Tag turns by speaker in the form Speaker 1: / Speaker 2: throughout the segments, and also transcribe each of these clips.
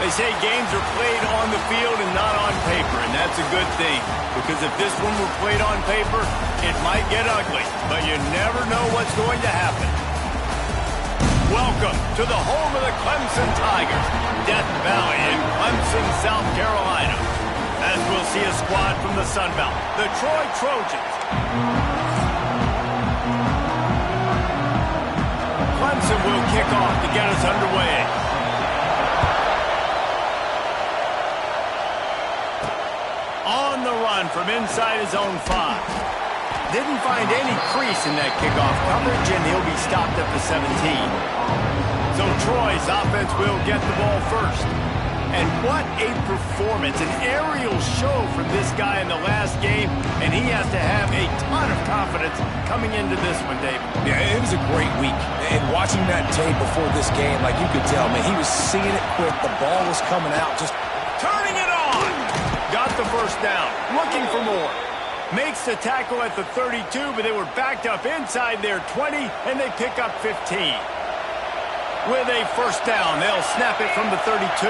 Speaker 1: They say games are played on the field and not on paper, and that's a good thing. Because if this one were played on paper, it might get ugly. But you never know what's going to happen. Welcome to the home of the Clemson Tigers, Death Valley in Clemson, South Carolina. As we'll see a squad from the Sun Belt, the Troy Trojans. Clemson will kick off to get us underway. On the run from inside his own 5. Didn't find any crease in that kickoff coverage, and he'll be stopped at the 17. So Troy's offense will get the ball first. And what a performance, an aerial show from this guy in the last game, and he has to have a ton of confidence coming into this one, David.
Speaker 2: Yeah, it was a great week. And watching that tape before this game, like you could tell, man, he was seeing it quick. The ball was coming out, just
Speaker 1: turning it on. Got the first down, looking for more. Makes the tackle at the 32, but they were backed up inside their 20, and they pick up 15. With a first down, they'll snap it from the 32.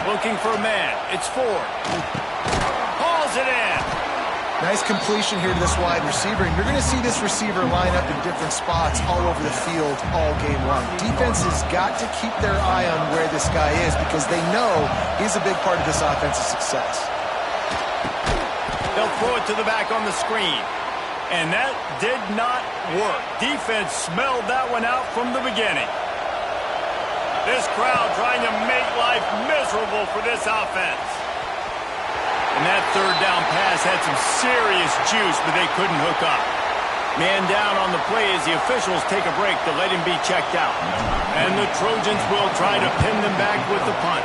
Speaker 1: Looking for a man. It's Ford. Hauls it in.
Speaker 3: Nice completion here to this wide receiver, and you're going to see this receiver line up in different spots all over the field all game long. Defense has got to keep their eye on where this guy is because they know he's a big part of this offensive success.
Speaker 1: They'll throw it to the back on the screen, and that did not work. Defense smelled that one out from the beginning. This crowd trying to make life miserable for this offense. And that third down pass had some serious juice, but they couldn't hook up. Man down on the play as the officials take a break to let him be checked out. And the Trojans will try to pin them back with the punt.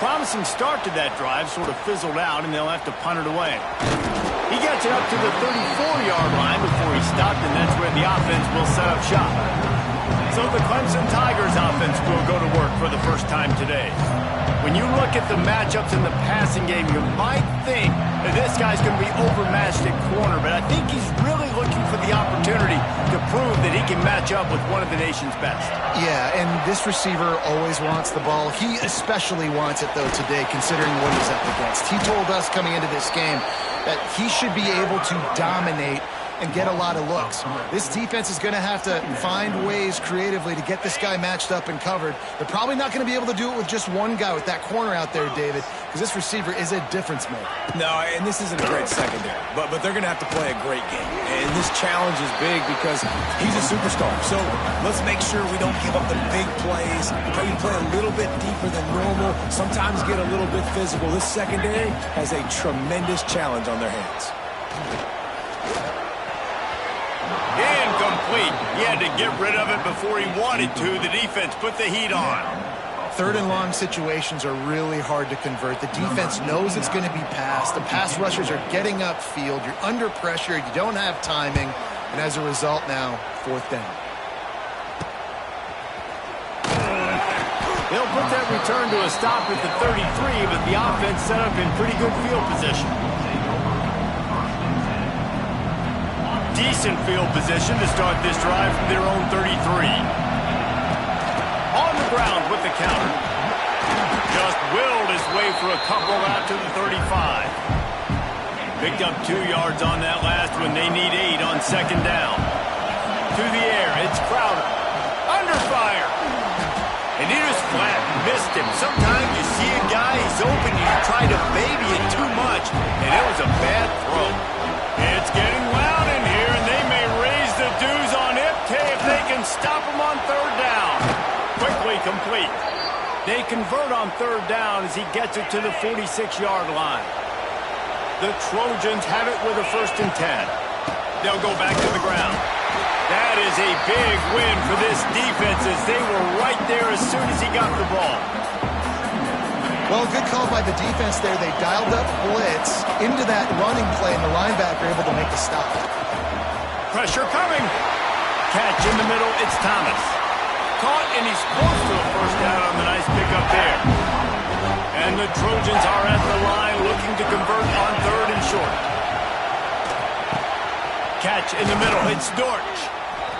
Speaker 1: Promising start to that drive sort of fizzled out, and they'll have to punt it away. He gets it up to the 34-yard line before he stopped, and that's where the offense will set up shop. So the Clemson Tigers offense will go to work for the first time today. When you look at the matchups in the passing game, you might think that this guy's going to be overmatched at corner, but I think he's really looking for the opportunity to prove that he can match up with one of the nation's best.
Speaker 3: Yeah, and this receiver always wants the ball. He especially wants it, though, today, considering what he's up against. He told us coming into this game that he should be able to dominate and get a lot of looks. This defense is going to have to find ways creatively to get this guy matched up and covered. They're probably not going to be able to do it with just one guy with that corner out there, David, because this receiver is a difference maker.
Speaker 2: No, and this isn't a great secondary, but they're going to have to play a great game. And this challenge is big because he's a superstar. So let's make sure we don't give up the big plays. Maybe play a little bit deeper than normal, sometimes get a little bit physical. This secondary has a tremendous challenge on their hands.
Speaker 1: Incomplete. He had to get rid of it before he wanted to. The defense put the heat on.
Speaker 3: Third and long situations are really hard to convert. The defense knows it's going to be passed. The pass rushers are getting upfield. You're under pressure. You don't have timing. And as a result now, fourth down.
Speaker 1: They'll put that return to a stop at the 33, but the offense set up in pretty good field position. Decent field position to start this drive from their own 33. On the ground with the counter. Just willed his way for a couple out to the 35. Picked up 2 yards on that last one. They need 8 on second down. To the air, it's Crowder. Under fire. And he just flat missed him. Sometimes you see a guy, he's open, and you try to baby it too much, and it was a bad throw. It's getting loud in here, and they may raise the dues on Ipke if they can stop him on third down. Quickly complete. They convert on third down as he gets it to the 46-yard line. The Trojans have it with a 1st and 10. They'll go back to the ground. That is a big win for this defense as they were right there as soon as he got the ball.
Speaker 3: Well, good call by the defense there. They dialed up blitz into that running play, and the linebacker able to make the stop.
Speaker 1: Pressure coming. Catch in the middle, it's Thomas. Caught, and he's close to a first down on the nice pickup there. And the Trojans are at the line looking to convert on 3rd and short. Catch in the middle, it's Dortch.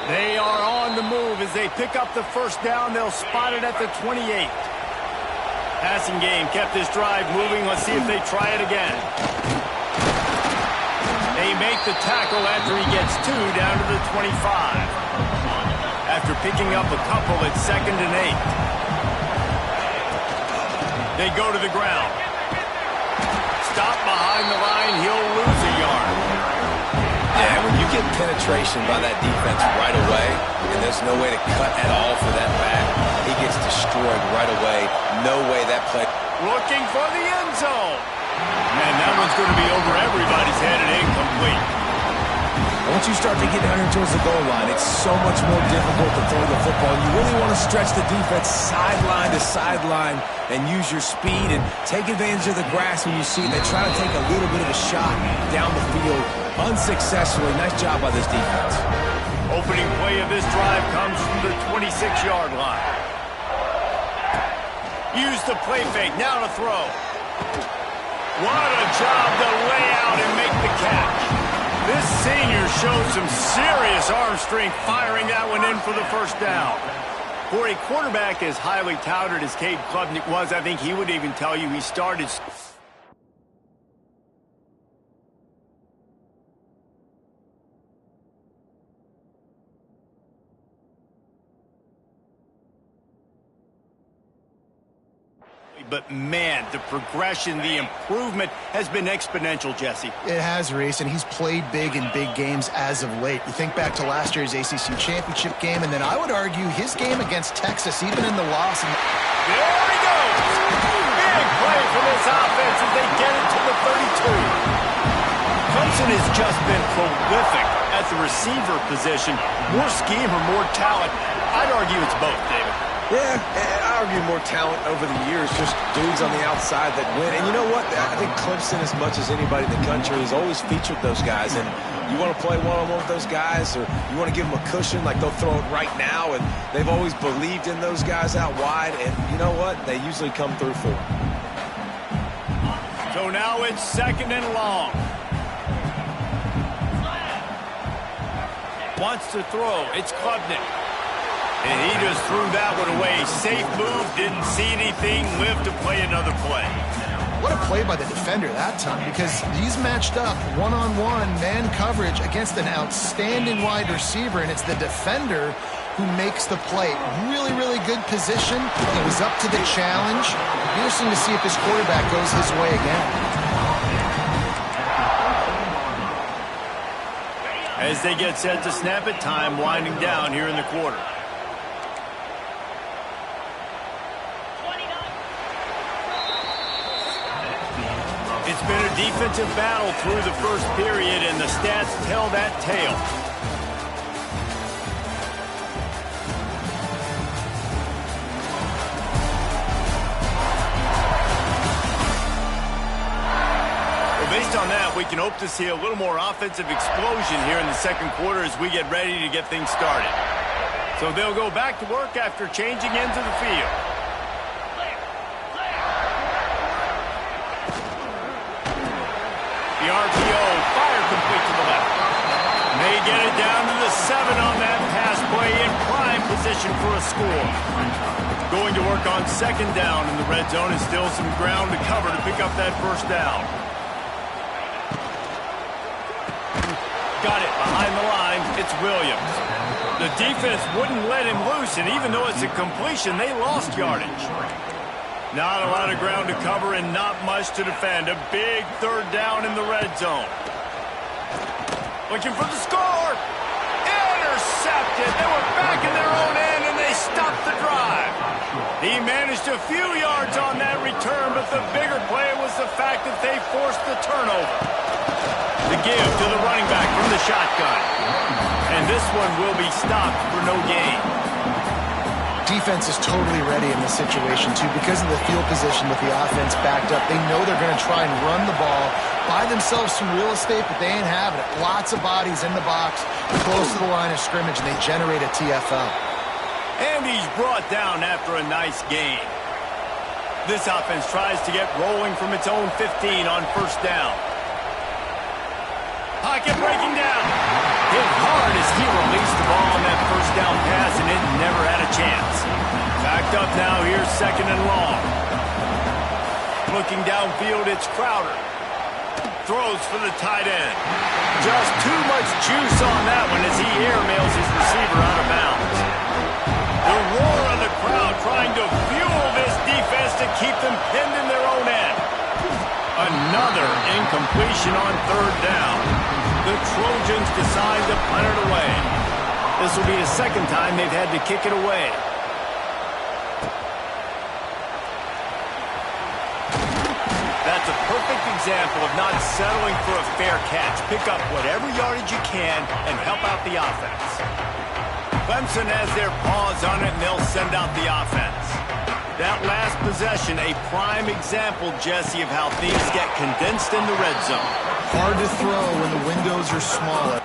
Speaker 1: They are on the move as they pick up the first down. They'll spot it at the 28. Passing game kept this drive moving. Let's see if they try it again. They make the tackle after he gets 2 down to the 25. After picking up a couple, it's 2nd and 8. They go to the ground. Stop behind the line. He'll lose a yard.
Speaker 2: Yeah, when you get penetration by that defense right away, and there's no way to cut at all for that back, he gets destroyed right away. No way that play.
Speaker 1: Looking for the end zone. Man, that one's going to be over everybody's head and incomplete.
Speaker 2: Once you start to get down here towards the goal line, it's so much more difficult to throw the football. You really want to stretch the defense sideline to sideline and use your speed and take advantage of the grass when you see it. They try to take a little bit of a shot down the field unsuccessfully. Nice job by this defense.
Speaker 1: Opening play of this drive comes from the 26-yard line. Use the play fake. Now to throw. What a job to lay out and make the catch. This senior showed some serious arm strength firing that one in for the first down. For a quarterback as highly touted as Cade Klubnik was, I think he would even tell you he started... But, man, the progression, the improvement has been exponential, Jesse.
Speaker 3: It has, Reese, and he's played big in big games as of late. You think back to last year's ACC championship game, and then I would argue his game against Texas, even in the loss.
Speaker 1: There he goes! Big play for this offense as they get it to the 32. Clemson has just been prolific at the receiver position. More scheme or more talent? I'd argue it's both, David.
Speaker 2: Yeah, I argue more talent over the years, just dudes on the outside that win. And you know what? I think Clemson, as much as anybody in the country, has always featured those guys. And you want to play one-on-one with those guys, or you want to give them a cushion, like they'll throw it right now. And they've always believed in those guys out wide. And you know what? They usually come through for them.
Speaker 1: So now it's 2nd and long. Wants to throw. It's Klubnik. And he just threw that one away. Safe move, didn't see anything, lived to play another play.
Speaker 3: What a play by the defender that time, because he's matched up one-on-one man coverage against an outstanding wide receiver, and it's the defender who makes the play. Really, really good position. He was up to the challenge. Interesting to see if his quarterback goes his way again.
Speaker 1: As they get set to snap it, time winding down here in the quarter. It's been a defensive battle through the first period, and the stats tell that tale. Well, based on that, we can hope to see a little more offensive explosion here in the second quarter as we get ready to get things started. So they'll go back to work after changing into the field. The RPO, fire complete to the left. They get it down to the 7 on that pass play in prime position for a score. Going to work on 2nd down in the red zone and still some ground to cover to pick up that first down. Got it behind the line. It's Williams. The defense wouldn't let him loose, and even though it's a completion, they lost yardage. Not a lot of ground to cover and not much to defend. A big 3rd down in the red zone. Looking for the score. Intercepted. They were back in their own end, and they stopped the drive. He managed a few yards on that return, but the bigger play was the fact that they forced the turnover. The give to the running back from the shotgun. And this one will be stopped for no gain.
Speaker 3: Defense is totally ready in this situation, too, because of the field position with the offense backed up. They know they're going to try and run the ball, buy themselves some real estate, but they ain't having it. Lots of bodies in the box, close to the line of scrimmage, and they generate a TFL.
Speaker 1: And he's brought down after a nice gain. This offense tries to get rolling from its own 15 on 1st down. Pocket breaking down. Hit hard as he released the ball on that up now. Here's 2nd and long. Looking downfield, it's Crowder. Throws for the tight end. Just too much juice on that one as he airmails his receiver out of bounds. The roar of the crowd trying to fuel this defense to keep them pinned in their own end. Another incompletion on 3rd down. The Trojans decide to punt it away. This will be the 2nd time they've had to kick it away. That's a perfect example of not settling for a fair catch. Pick up whatever yardage you can and help out the offense. Clemson has their paws on it, and they'll send out the offense. That last possession, a prime example, Jesse, of how things get condensed in the red zone.
Speaker 3: Hard to throw when the windows are smaller.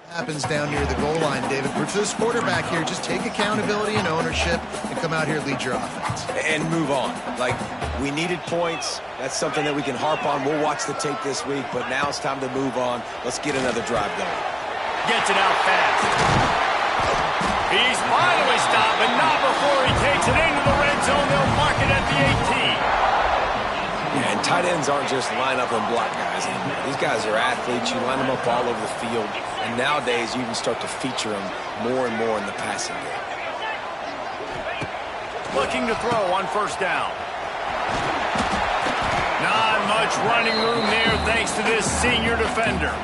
Speaker 3: Happens down near the goal line, David. For this quarterback here, just take accountability and ownership and come out here and lead your offense.
Speaker 2: And move on. Like, we needed points. That's something that we can harp on. We'll watch the tape this week, but now it's time to move on. Let's get another drive going.
Speaker 1: Gets it out fast. He's finally stopped, but not before he takes it into the red zone. They'll mark it at the 18.
Speaker 2: Yeah, and tight ends aren't just line up and block guys anymore. These guys are athletes. You line them up all over the field. And nowadays, you can start to feature them more and more in the passing game.
Speaker 1: Looking to throw on 1st down. Not much running room there thanks to this senior defender.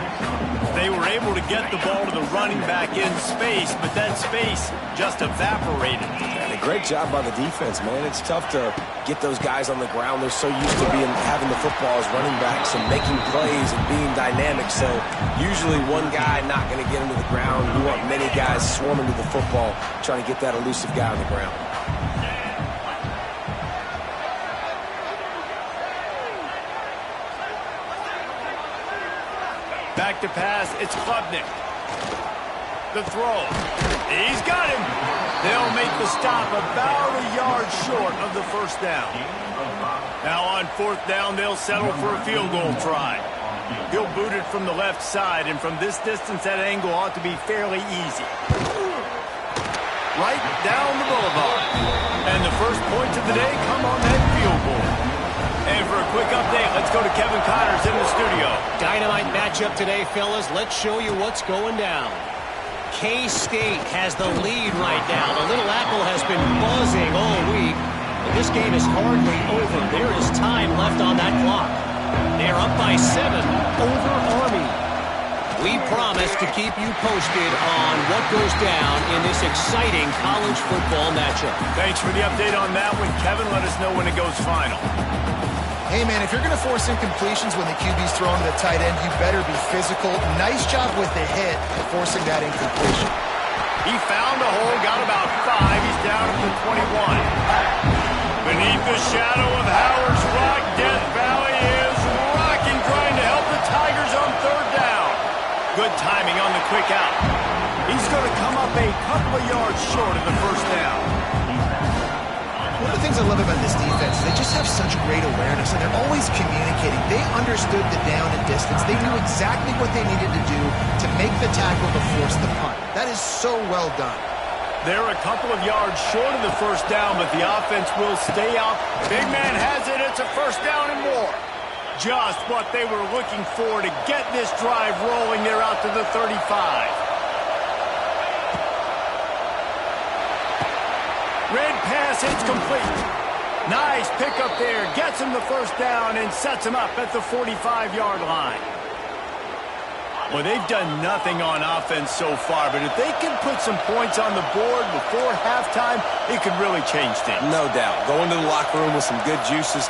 Speaker 1: They were able to get the ball to the running back in space, but that space just evaporated.
Speaker 2: And a great job by the defense, man. It's tough to get those guys on the ground. They're so used to having the football as running backs and making plays and being dynamic. So usually one guy not going to get into the ground. You want many guys swarming to the football, trying to get that elusive guy on the ground.
Speaker 1: Back to pass, it's Klubnik. The throw. He's got him. They'll make the stop about a yard short of the 1st down. Now on 4th down, they'll settle for a field goal try. He'll boot it from the left side, and from this distance, that angle ought to be fairly easy. Right down the boulevard. And the first points of the day come on that field goal. And for a quick update, let's go to Kevin Connors in the studio.
Speaker 4: Dynamite matchup today, fellas. Let's show you what's going down. K-State has the lead right now. The Little Apple has been buzzing all week. But this game is hardly over. There is time left on that clock. They're up by 7 over Army. We promise to keep you posted on what goes down in this exciting college football matchup.
Speaker 1: Thanks for the update on that one, Kevin. Let us know when it goes final.
Speaker 3: Hey, man, if you're going to force incompletions when the QB's throwing to the tight end, you better be physical. Nice job with the hit, forcing that incompletion.
Speaker 1: He found a hole, got about 5. He's down at the 21. Beneath the shadow of Howard's Rock, Death Valley is rocking, trying to help the Tigers on 3rd down. Good timing on the quick out. He's going to come up a couple of yards short of the 1st down.
Speaker 3: One of the things I love about this defense is they just have such great awareness, and they're always communicating. They understood the down and distance. They knew exactly what they needed to do to make the tackle to force the punt. That is so well done.
Speaker 1: They're a couple of yards short of the 1st down, but the offense will stay out. Big man has it. It's a 1st down and more. Just what they were looking for to get this drive rolling. They're out to the 35. Red pass, it's complete. Nice pickup there. Gets him the 1st down and sets him up at the 45-yard line. Well, they've done nothing on offense so far, but if they can put some points on the board before halftime, it could really change things.
Speaker 2: No doubt. Go into the locker room with some good juices,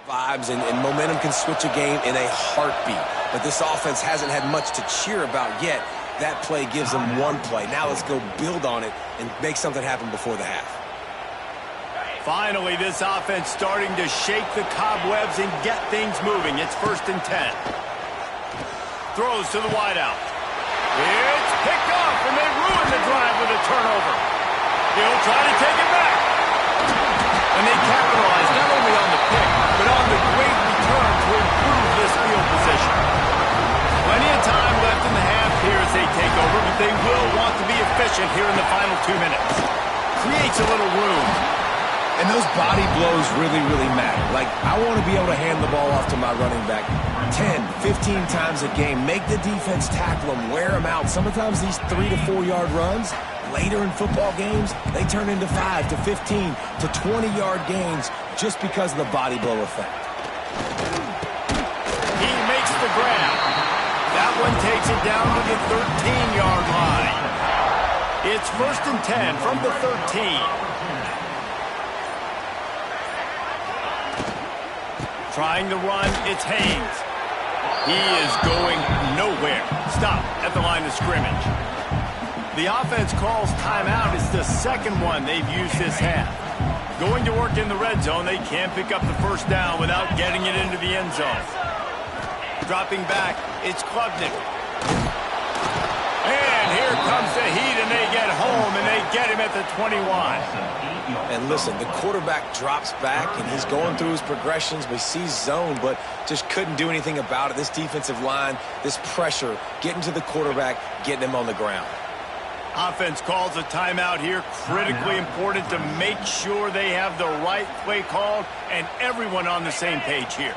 Speaker 2: vibes, and momentum can switch a game in a heartbeat. But this offense hasn't had much to cheer about yet. That play gives them one play. Now let's go build on it and make something happen before the half.
Speaker 1: Finally, this offense starting to shake the cobwebs and get things moving. It's 1st and 10. Throws to the wideout. It's picked off, and they ruin the drive with a turnover. He'll try to take it back. And they capitalize not only on the pick, but on the great return to improve this field position. Plenty of time left in the half here as they take over, but they will want to be efficient here in the final 2 minutes. Creates a little room.
Speaker 2: And those body blows really, really matter. Like, I want to be able to hand the ball off to my running back 10, 15 times a game. Make the defense tackle them, wear them out. Sometimes these 3 to 4 yard runs, later in football games, they turn into 5 to 15 to 20-yard gains just because of the body blow effect.
Speaker 1: He makes the grab. That one takes it down to the 13-yard line. It's 1st and 10 from the 13. Trying to run, it's Haynes. He is going nowhere. Stop at the line of scrimmage. The offense calls timeout. It's the second one they've used this half. Going to work in the red zone, they can't pick up the first down without getting it into the end zone. Dropping back, it's Klubnik. And here comes the heat, and they get home, and they get him at the 21.
Speaker 2: And listen, the quarterback drops back, and he's going through his progressions. We see zone, but just couldn't do anything about it. This defensive line, this pressure, getting to the quarterback, getting him on the ground.
Speaker 1: Offense calls a timeout here. Critically important to make sure they have the right play called and everyone on the same page here.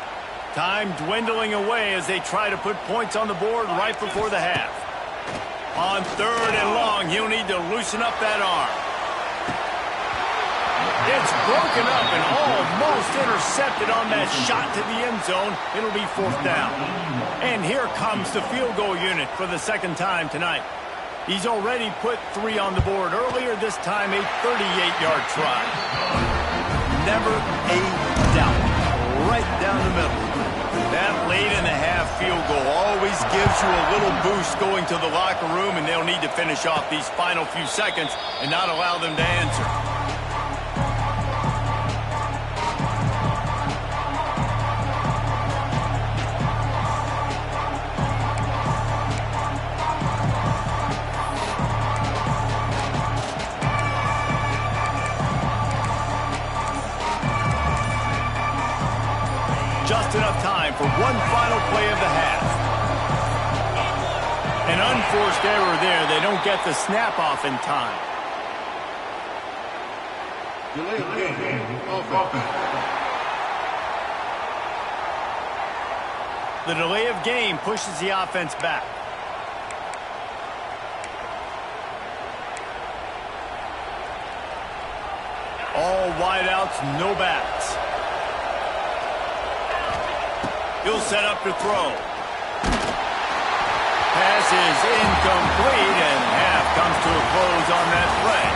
Speaker 1: Time dwindling away as they try to put points on the board right before the half. On 3rd and long, he'll need to loosen up that arm. It's broken up and almost intercepted on that shot to the end zone. It'll be 4th down. And here comes the field goal unit for the second time tonight. He's already put 3 on the board earlier, this time a 38-yard try. Never a doubt. Right down the middle. That late in the half field goal always gives you a little boost going to the locker room, and they'll need to finish off these final few seconds and not allow them to answer. Just enough time for one final play of the half. An unforced error there. They don't get the snap off in time. The delay of game pushes the offense back. All wideouts, no backs. He'll set up to throw. Pass is incomplete, and half comes to a close on that play.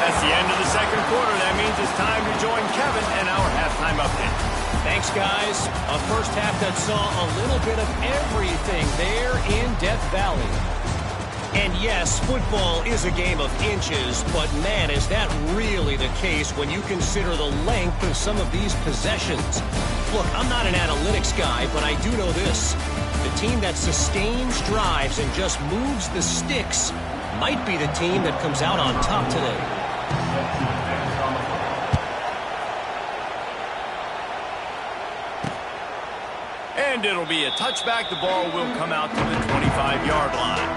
Speaker 1: That's the end of the second quarter. That means it's time to join Kevin and our halftime update.
Speaker 4: Thanks, guys. A first half that saw a little bit of everything there in Death Valley. And yes, football is a game of inches, but man, is that really the case when you consider the length of some of these possessions. Look, I'm not an analytics guy, but I do know this. The team that sustains drives and just moves the sticks might be the team that comes out on top today.
Speaker 1: And it'll be a touchback. The ball will come out to the 25-yard line.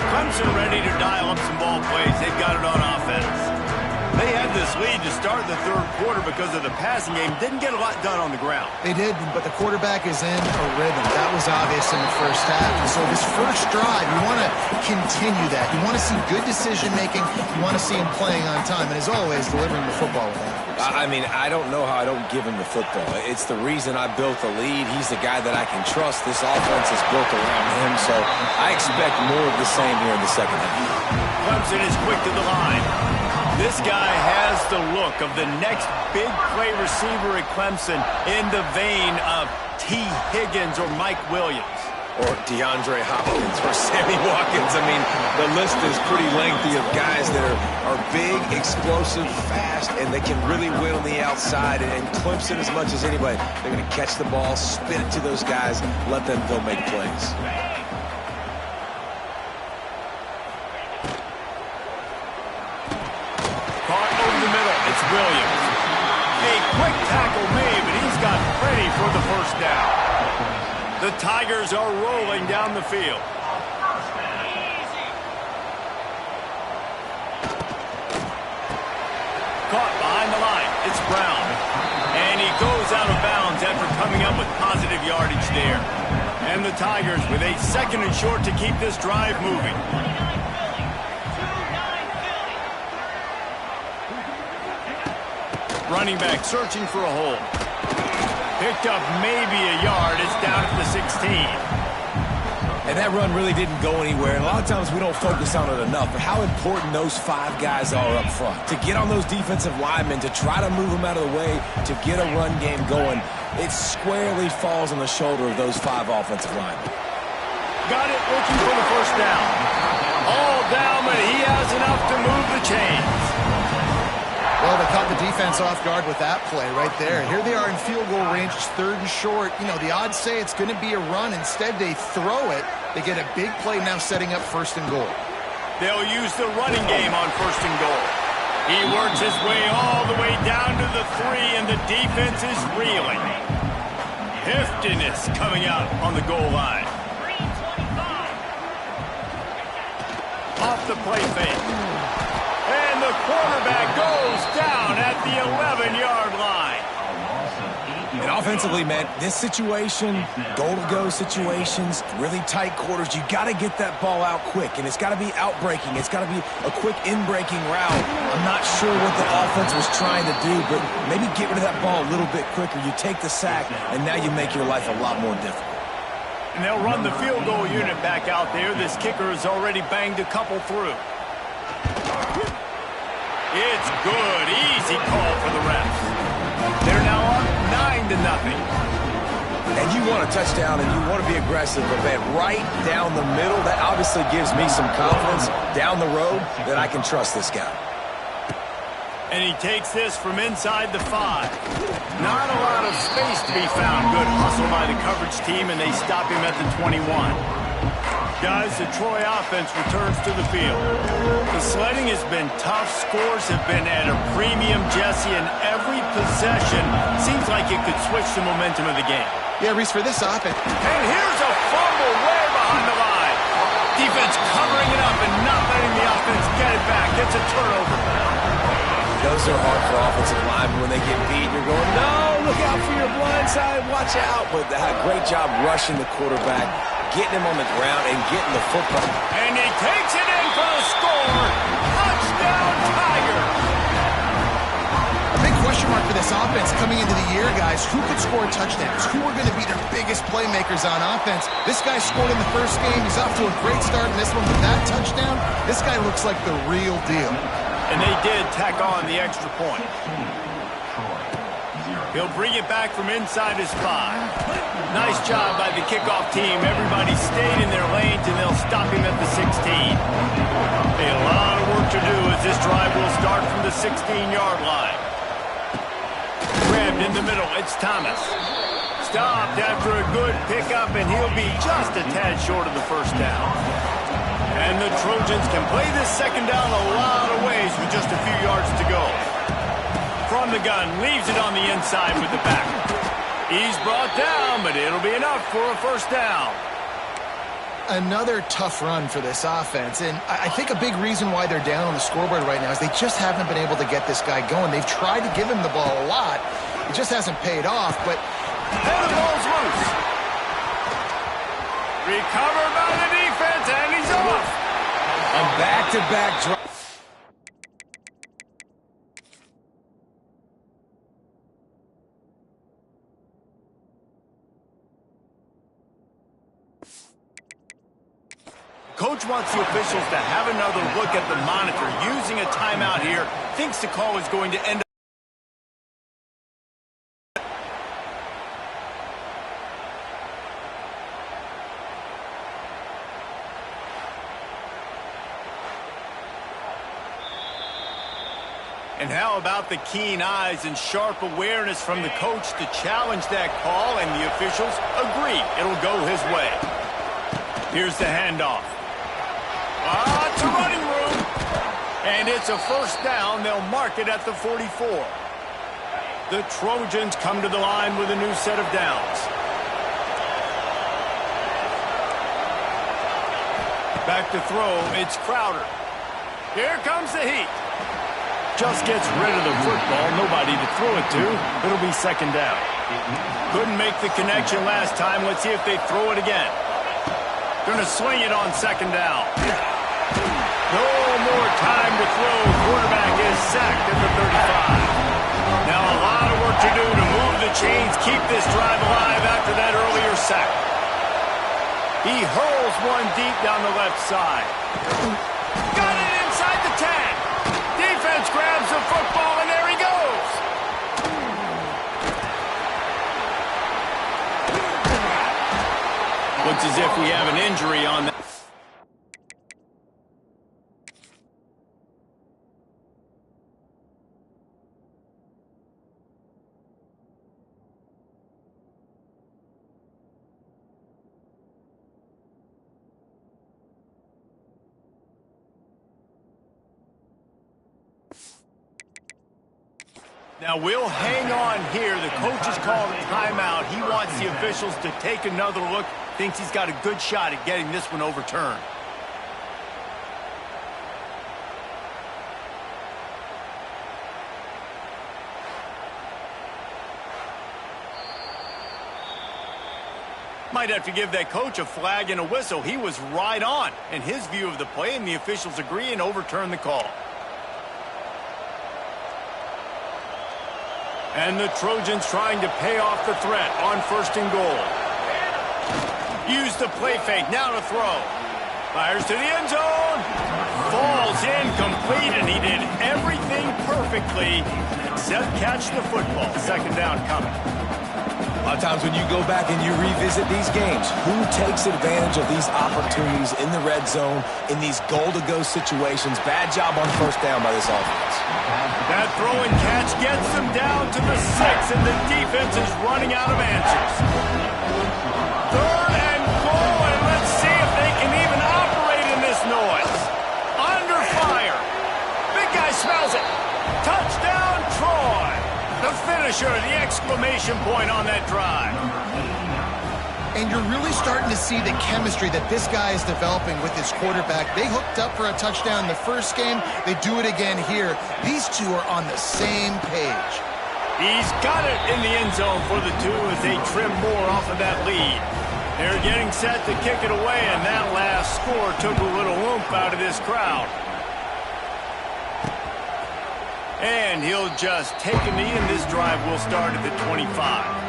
Speaker 1: Clemson ready to dial up some ball plays. They've got it on offense. They had this lead to start the third quarter because of the passing game. Didn't get a lot done on the ground.
Speaker 3: They did, but the quarterback is in a rhythm. That was obvious in the first half. And so this first drive, you want to continue that. You want to see good decision-making. You want to see him playing on time. And as always, delivering the football with accuracy.
Speaker 2: I mean, I don't know how I don't give him the football. It's the reason I built the lead. He's the guy that I can trust. This offense is built around him, so I expect more of the same here in the second half.
Speaker 1: Clemson is quick to the line. This guy has the look of the next big play receiver at Clemson in the vein of T. Higgins or Mike Williams.
Speaker 2: or DeAndre Hopkins or Sammy Watkins. I mean, the list is pretty lengthy of guys that are big, explosive, fast, and they can really win on the outside. And Clemson, as much as anybody, they're going to catch the ball, spin it to those guys, let them go make plays.
Speaker 1: Caught over the middle. It's Williams. A quick tackle made, but he's got ready for the first down. The Tigers are rolling down the field. Caught behind the line. It's Brown. And he goes out of bounds after coming up with positive yardage there. And the Tigers with a 2nd and short to keep this drive moving. Running back searching for a hole. Picked up maybe a yard. It's down at the 16.
Speaker 2: And that run really didn't go anywhere. And a lot of times we don't focus on it enough. But how important those 5 guys are up front. To get on those defensive linemen, to try to move them out of the way, to get a run game going, it squarely falls on the shoulder of those 5 offensive linemen.
Speaker 1: Got it looking for the first down. All down, but he has enough to move the chains.
Speaker 3: Well, they caught the defense off guard with that play right there. Here they are in field goal range, 3rd and short. You know, the odds say it's going to be a run. Instead, they throw it. They get a big play now setting up 1st and goal.
Speaker 1: They'll use the running game on 1st and goal. He works his way all the way down to the 3, and the defense is reeling. Heftiness coming out on the goal line. Off the play fake. And the quarterback goes down at the 11-yard line.
Speaker 2: And offensively, man, this situation, goal-to-go situations, really tight quarters, you got to get that ball out quick, and it's got to be out-breaking. It's got to be a quick in-breaking route. I'm not sure what the offense was trying to do, but maybe get rid of that ball a little bit quicker. You take the sack, and now you make your life a lot more difficult.
Speaker 1: And they'll run the field goal unit back out there. This kicker has already banged a couple through. It's good. Easy call for the refs. They're now up 9-0.
Speaker 2: And you want a touchdown and you want to be aggressive, but man, right down the middle, that obviously gives me some confidence down the road that I can trust this guy.
Speaker 1: And he takes this from inside the 5. Not a lot of space to be found. Good hustle by the coverage team, and they stop him at the 21. Guys, the Troy offense returns to the field. The sledding has been tough. Scores have been at a premium, Jesse, and every possession seems like it could switch the momentum of the game.
Speaker 3: Yeah, Reese, for this offense.
Speaker 1: And here's a fumble way behind the line. Defense covering it up and not letting the offense get it back. Gets a turnover.
Speaker 2: Those are hard for offensive linemen when they get beat. You're going, no, look out for your blind side. Watch out. But they had a great job rushing the quarterback, getting him on the ground, and getting the football.
Speaker 1: And he takes it in for the score. Touchdown, Tigers.
Speaker 3: A big question mark for this offense coming into the year, guys. Who could score touchdowns? Who are going to be their biggest playmakers on offense? This guy scored in the first game. He's off to a great start in this one. With that touchdown, this guy looks like the real deal.
Speaker 1: And they did tack on the extra point. He'll bring it back from inside his 5. Nice job by the kickoff team. Everybody stayed in their lanes, and they'll stop him at the 16. A lot of work to do as this drive will start from the 16-yard line. Grabbed in the middle. It's Thomas. Stopped after a good pickup, and he'll be just a tad short of the first down. And the Trojans can play this second down a lot of ways with just a few yards to go. From the gun, leaves it on the inside with the back. He's brought down, but it'll be enough for a first down.
Speaker 3: Another tough run for this offense, and I think a big reason why they're down on the scoreboard right now is they just haven't been able to get this guy going. They've tried to give him the ball a lot. It just hasn't paid off, but...
Speaker 1: And the ball's loose. Recovered by the defense, and he's off.
Speaker 2: A back-to-back drive.
Speaker 1: Coach wants the officials to have another look at the monitor. Using a timeout here, thinks the call is going to end up. And how about the keen eyes and sharp awareness from the coach to challenge that call, and the officials agree it'll go his way. Here's the handoff. It's a running room. And it's a first down. They'll mark it at the 44. The Trojans come to the line with a new set of downs. Back to throw, it's Crowder. Here comes the heat. Just gets rid of the football, nobody to throw it to. It'll be second down. Couldn't make the connection last time. Let's see if they throw it again. Gonna swing it on second down. No more time to throw. Quarterback is sacked at the 35. Now a lot of work to do to move the chains, keep this drive alive after that earlier sack. He hurls one deep down the left side. Got it inside the 10. Defense grabs the football, and there he goes. Looks as if we have an injury on that. Now we'll hang on here. The coach has called a timeout. He wants the officials to take another look. Thinks he's got a good shot at getting this one overturned. Might have to give that coach a flag and a whistle. He was right on in his view of the play, and the officials agree and overturn the call. And the Trojans trying to pay off the threat on first and goal. Use the play fake, now to throw. Fires to the end zone. Falls incomplete, and he did everything perfectly except catch the football. Second down coming.
Speaker 2: A lot of times when you go back and you revisit these games, who takes advantage of these opportunities in the red zone, in these goal-to-go situations? Bad job on first down by this offense.
Speaker 1: That throw and catch gets them down to the 6, and the defense is running out of answers. Third and goal, and let's see if they can even operate in this noise. Under fire. Big guy smells it. Touchdown, Troy. The finisher, the exclamation point on that drive.
Speaker 3: And you're really starting to see the chemistry that this guy is developing with his quarterback. They hooked up for a touchdown the first game. They do it again here. These two are on the same page.
Speaker 1: He's got it in the end zone for the two as they trim more off of that lead. They're getting set to kick it away, and that last score took a little oomph out of this crowd. And he'll just take a knee, and this drive will start at the 25.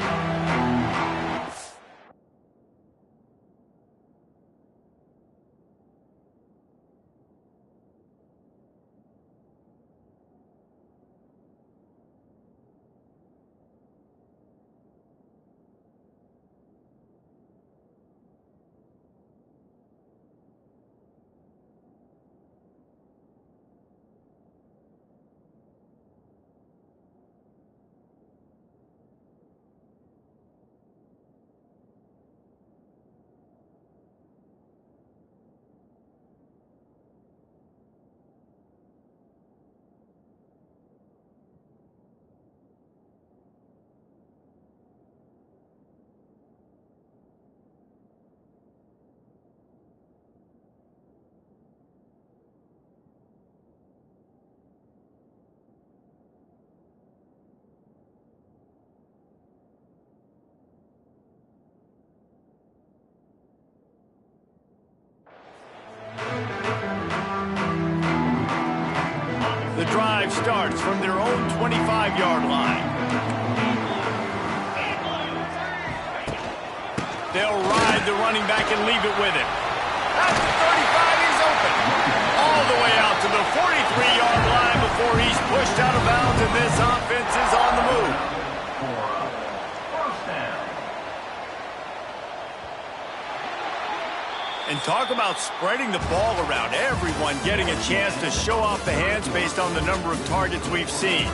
Speaker 1: The drive starts from their own 25-yard line. They'll ride the running back and leave it with him. At the 35, he's open. All the way out to the 43-yard line before he's pushed out of bounds, and this offense is on the move. And talk about spreading the ball around. Everyone getting a chance to show off the hands based on the number of targets we've seen.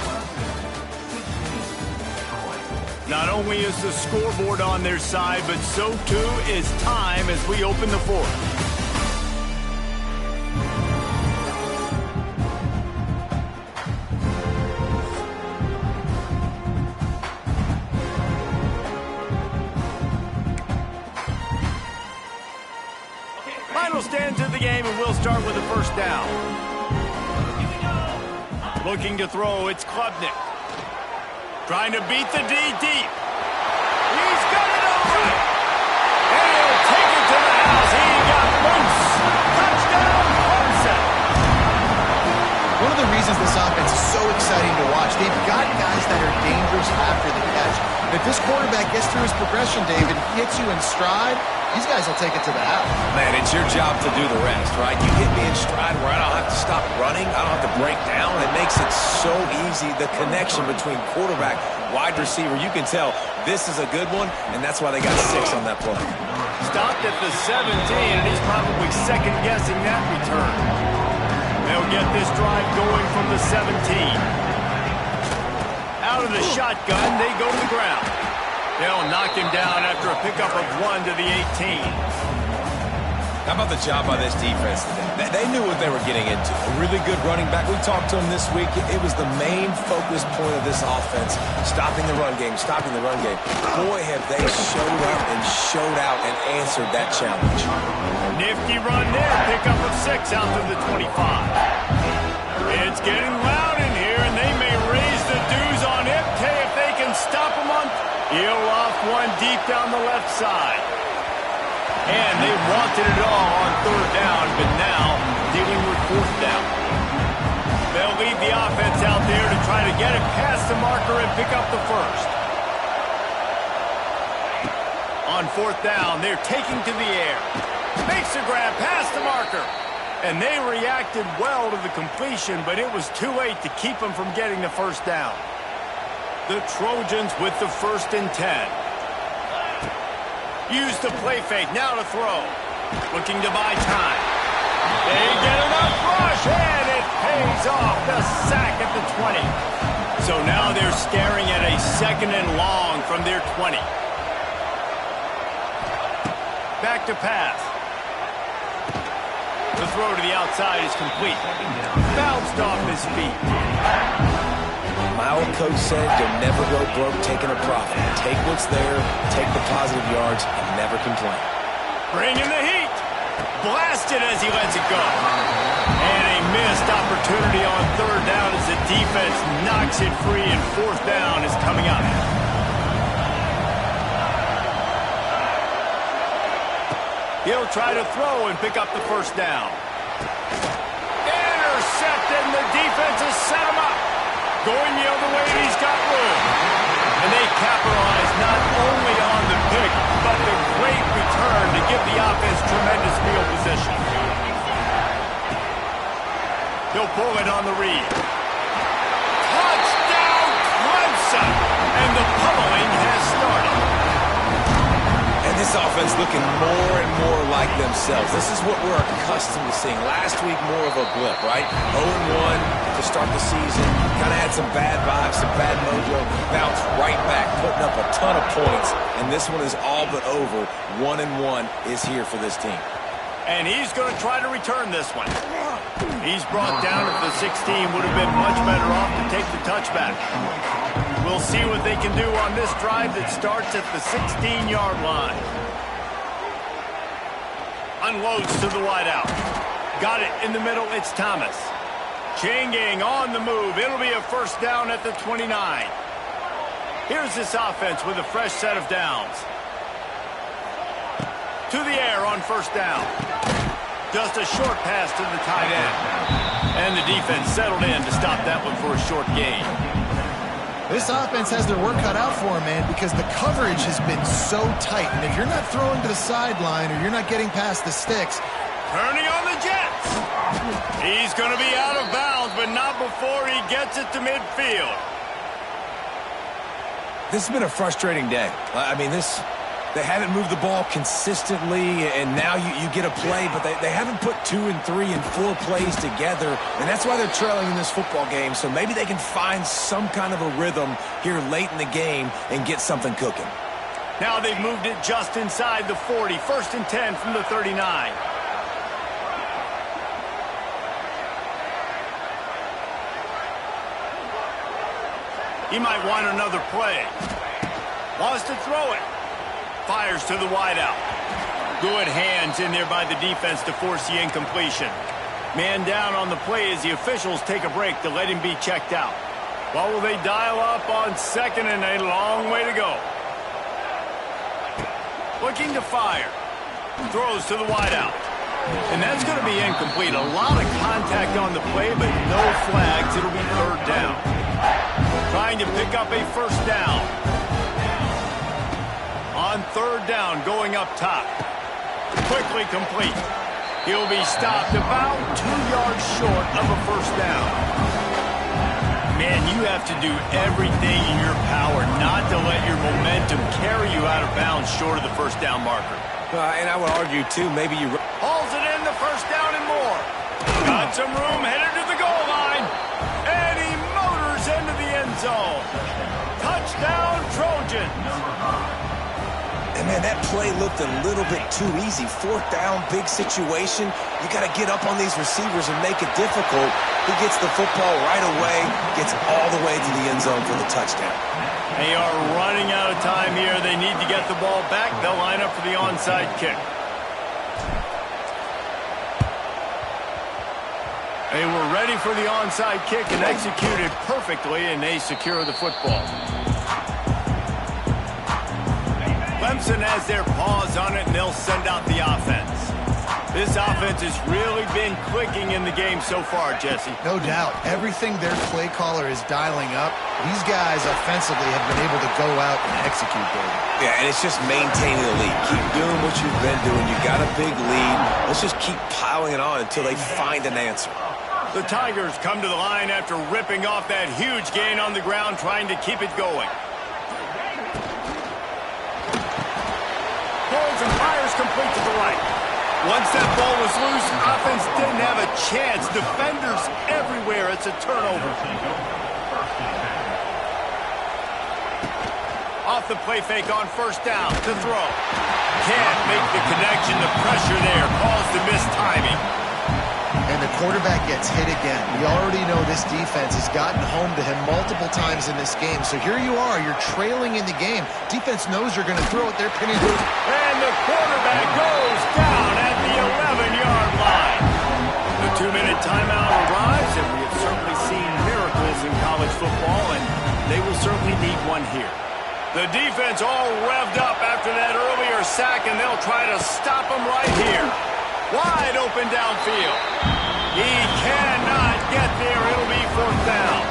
Speaker 1: Not only is the scoreboard on their side, but so too is time as we open the fourth. Final stands of the game, and we'll start with the first down. Looking to throw, it's Klubnik. Trying to beat the D deep. He's got it all right. And he'll take it to the house. He got loose. Touchdown, Clemson.
Speaker 3: One of the reasons this offense is so exciting to watch, they've got guys that are dangerous after the catch. If this quarterback gets through his progression, David, hits you in stride, these guys will take it to the house.
Speaker 2: Man, it's your job to do the rest, right? You hit me in stride where I don't have to stop running. I don't have to break down. It makes it so easy. The connection between quarterback, wide receiver, you can tell this is a good one, and that's why they got 6 on that play.
Speaker 1: Stopped at the 17, and he's probably second-guessing that return. They'll get this drive going from the 17. Out of the shotgun, they go to the ground. They'll knock him down after a pickup of 1 to the 18.
Speaker 2: How about the job by this defense today? They knew what they were getting into. A really good running back. We talked to him this week. It was the main focus point of this offense, stopping the run game, stopping the run game. Boy, have they showed up and showed out and answered that challenge.
Speaker 1: Nifty run there. Pickup of 6 out to the 25. It's getting loud in here, and they may raise the dues on MK if they can stop him on. He'll off one deep down the left side. And they wanted it all on 3rd down, but now dealing with 4th down. They'll lead the offense out there to try to get it past the marker and pick up the first. On 4th down, they're taking to the air. Makes the grab past the marker. And they reacted well to the completion, but it was too late to keep them from getting the first down. The Trojans with the 1st and 10. Use the play fake, now to throw. Looking to buy time. They get enough rush, and it pays off. The sack at the 20. So now they're staring at a 2nd and long from their 20. Back to pass. The throw to the outside is complete. Bounced off his feet.
Speaker 2: My old coach said you'll never go broke taking a profit. Take what's there, take the positive yards, and never complain.
Speaker 1: Bring in the heat. Blasted as he lets it go. And a missed opportunity on 3rd down as the defense knocks it free, and 4th down is coming up. He'll try to throw and pick up the 1st down. Intercepted, and the defense has set him up. Going the other way, and he's got room. And they capitalize not only on the pick, but the great return to give the offense tremendous field position. He'll pull it on the read. Touchdown, Clemson! And the pummeling has started.
Speaker 2: And this offense looking more and more like themselves. This is what we're accustomed to seeing. Last week, more of a blip, right? 0-1 to start the season. Kind of had some bad vibes, some bad mojo. Bounced right back, putting up a ton of points. And this one is all but over. 1-1 is here for this team.
Speaker 1: And he's going to try to return this one. He's brought down at the 16. Would have been much better off to take the touchback. We'll see what they can do on this drive that starts at the 16-yard line. Unloads to the wideout. Got it in the middle. It's Thomas. Chain gang on the move. It'll be a 1st down at the 29. Here's this offense with a fresh set of downs. To the air on 1st down. Just a short pass to the tight end. And the defense settled in to stop that one for a short gain.
Speaker 3: This offense has their work cut out for them, man, because the coverage has been so tight. And if you're not throwing to the sideline or you're not getting past the sticks.
Speaker 1: Turning on the Jets. He's going to be out of bounds, but not before he gets it to midfield.
Speaker 2: This has been a frustrating day. I mean, this They haven't moved the ball consistently, and now you get a play, but they haven't put 2 and 3 and 4 plays together, and that's why they're trailing in this football game. So maybe they can find some kind of a rhythm here late in the game and get something cooking.
Speaker 1: Now they've moved it just inside the 40. 1st and 10 from the 39. He might want another play. Wants to throw it. Fires to the wideout. Good hands in there by the defense to force the incompletion. Man down on the play as the officials take a break to let him be checked out. What will they dial up on 2nd and a long way to go? Looking to fire. Throws to the wideout. And that's going to be incomplete. A lot of contact on the play, but no flags. It'll be 3rd down. Trying to pick up a 1st down. On 3rd down, going up top. Quickly complete. He'll be stopped about 2 yards short of a 1st down. Man, you have to do everything in your power not to let your momentum carry you out of bounds short of the 1st down marker.
Speaker 2: And I would argue, too, maybe you...
Speaker 1: Hauls it in the 1st down and more. Got some room, headed to the goal line. And he motors into the end zone. Touchdown, Trojans.
Speaker 2: And, man, that play looked a little bit too easy. 4th down, big situation. You got to get up on these receivers and make it difficult. He gets the football right away, gets all the way to the end zone for the touchdown.
Speaker 1: They are running out of time here. They need to get the ball back. They'll line up for the onside kick. They were ready for the onside kick and executed perfectly, and they secure the football. Clemson has their paws on it, and they'll send out the offense. This offense has really been clicking in the game so far, Jesse.
Speaker 3: No doubt. Everything their play caller is dialing up, these guys offensively have been able to go out and execute, David.
Speaker 2: Yeah, and it's just maintaining the lead. Keep doing what you've been doing. You got a big lead. Let's just keep piling it on until they find an answer.
Speaker 1: The Tigers come to the line after ripping off that huge gain on the ground, trying to keep it going. Pulls and fires complete to the right. Once that ball was loose, offense didn't have a chance. Defenders everywhere. It's a turnover. Off the play fake on 1st down to throw. Can't make the connection. The pressure there caused the missed timing.
Speaker 3: And the quarterback gets hit again. We already know this defense has gotten home to him multiple times in this game. So here you are, you're trailing in the game. Defense knows you're going to throw it. They're pinning it.
Speaker 1: And the quarterback goes down at the 11-yard line. The 2-minute timeout arrives, and we have certainly seen miracles in college football, and they will certainly need one here. The defense all revved up after that earlier sack, and they'll try to stop them right here. Wide open downfield. He cannot get there. It'll be 4th down.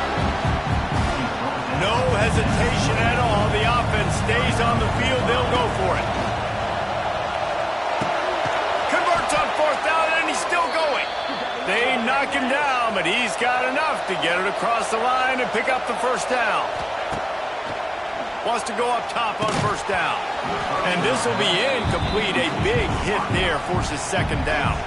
Speaker 1: No hesitation at all. The offense stays on the field. They'll go for it. Converts on 4th down, and he's still going. They knock him down, but he's got enough to get it across the line and pick up the 1st down. Wants to go up top on 1st down. And this will be incomplete. A big hit there forces 2nd down.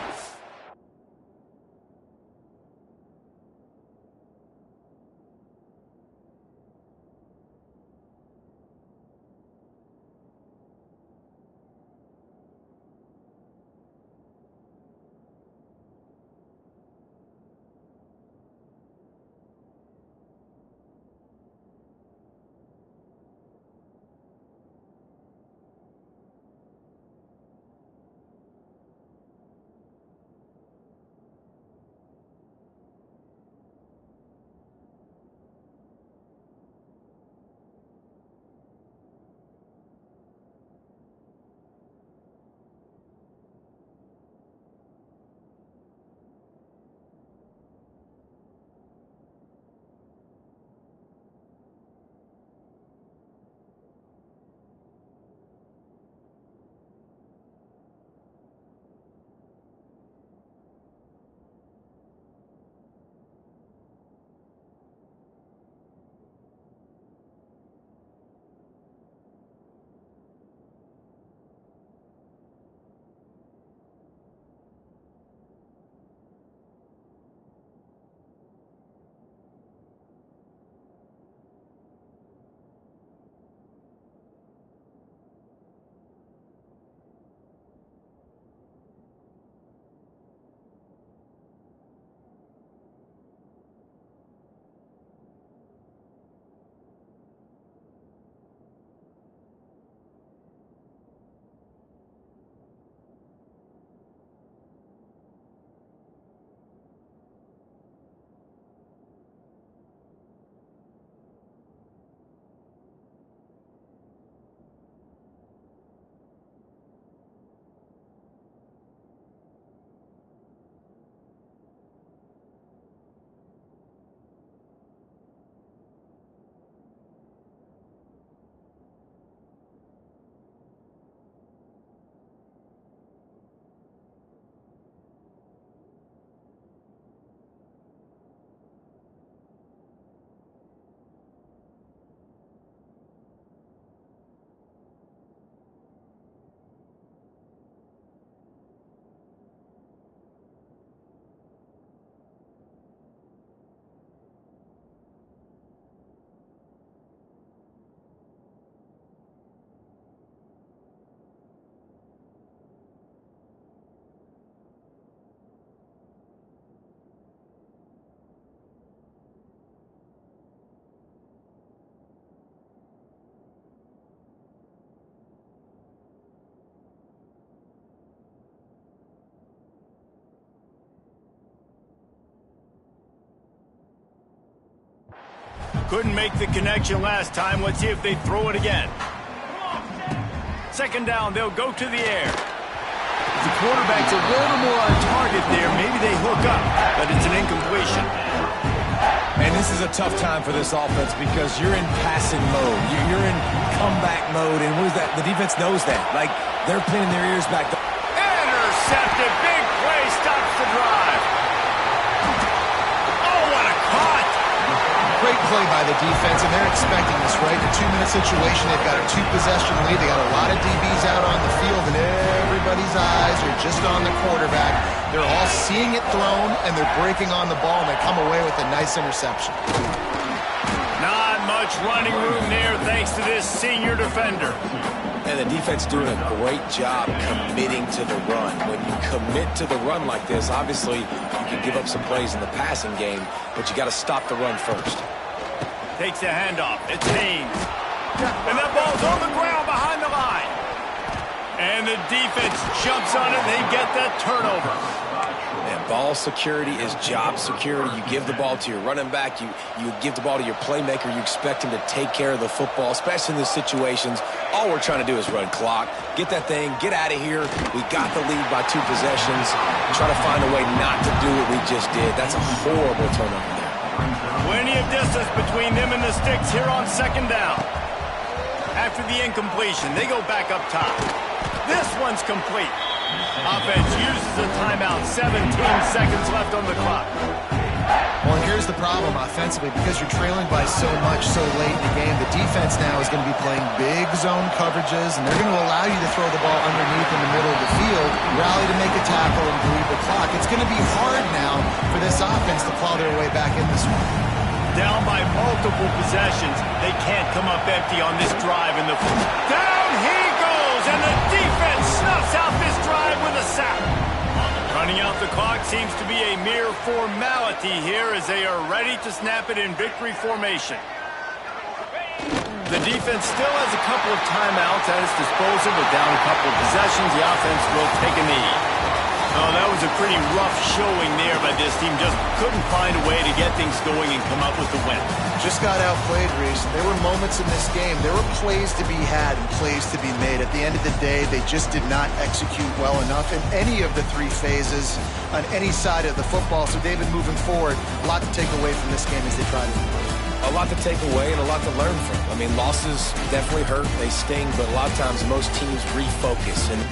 Speaker 1: Couldn't make the connection last time. Let's see if they throw it again. Second down, they'll go to the air. The quarterback's a little more on target there. Maybe they hook up, but it's an incompletion.
Speaker 2: And this is a tough time for this offense because you're in passing mode. You're in comeback mode, and what is that? The defense knows that. Like, they're pinning their ears back.
Speaker 1: Intercepted. Big play stops the drive. Oh, what a caught.
Speaker 3: Great play by the defense, and they're expecting this, right? The 2-minute situation, they've got a 2-possession lead. They got a lot of DBs out on the field, and everybody's eyes are just on the quarterback. They're all seeing it thrown, and they're breaking on the ball, and they come away with a nice interception.
Speaker 1: Not much running room there thanks to this senior defender.
Speaker 2: And the defense doing a great job committing to the run. When you commit to the run like this, obviously you can give up some plays in the passing game, but you got to stop the run first.
Speaker 1: Takes the handoff. It's Haynes. And that ball's on the ground behind the line. And the defense jumps on it, and they get that turnover.
Speaker 2: And ball security is job security. You give the ball to your running back. You give the ball to your playmaker. You expect him to take care of the football, especially in these situations. All we're trying to do is run clock. Get that thing. Get out of here. We got the lead by 2 possessions. Try to find a way not to do what we just did. That's a horrible turnover there.
Speaker 1: Plenty of distance between them and the sticks here on second down. After the incompletion, they go back up top. This one's complete. Offense uses a timeout. 17 seconds left on the clock.
Speaker 3: Well, and here's the problem offensively. Because you're trailing by so much so late in the game, the defense now is going to be playing big zone coverages, and they're going to allow you to throw the ball underneath in the middle of the field, rally to make a tackle, and bleed the clock. It's going to be hard now for this offense to claw their way back in this one.
Speaker 1: Down by multiple possessions. They can't come up empty on this drive in the down he goes, and the defense snuffs out this drive with a sack. Running out the clock seems to be a mere formality here as they are ready to snap it in victory formation. The defense still has a couple of timeouts at its disposal, but down a couple of possessions, the offense will take a knee. Oh, that was a pretty rough showing there by this team. Just couldn't find a way to get things going and come up with the win.
Speaker 3: Just got outplayed, Reese. There were moments in this game. There were plays to be had and plays to be made. At the end of the day, they just did not execute well enough in any of the 3 phases on any side of the football. So, David, moving forward, a lot to take away from this game as they try to improve.
Speaker 2: A lot to take away and a lot to learn from. I mean, losses definitely hurt. They sting, but a lot of times most teams refocus. And